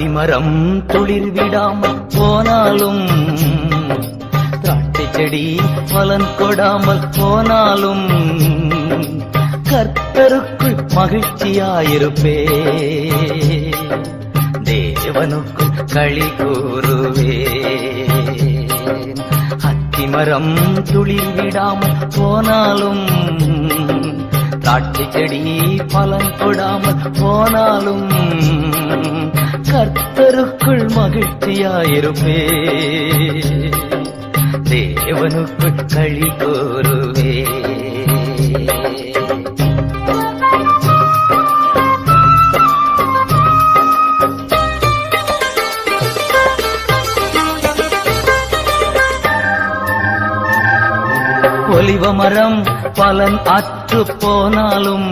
அத்திமரம் துளிர் விடாமல் போனாலும், திராட்சை செடி பலன் கொடாமல் போனாலும், கர்த்தருக்குள் மகிழ்ச்சியாயிருப்பே, தேவனுக்குள் களி கூறுவே. அத்திமரம் துளிர் விடாமல் போனாலும், திராட்சை செடி பலன் கொடாமல் போனாலும், கர்த்தருக்குள் மகிழ்ச்சியாயிருப்பே, தேவனுக்குள் களி கூறுவே. ஒலிவ மரம் பலன் அற்று போனாலும்,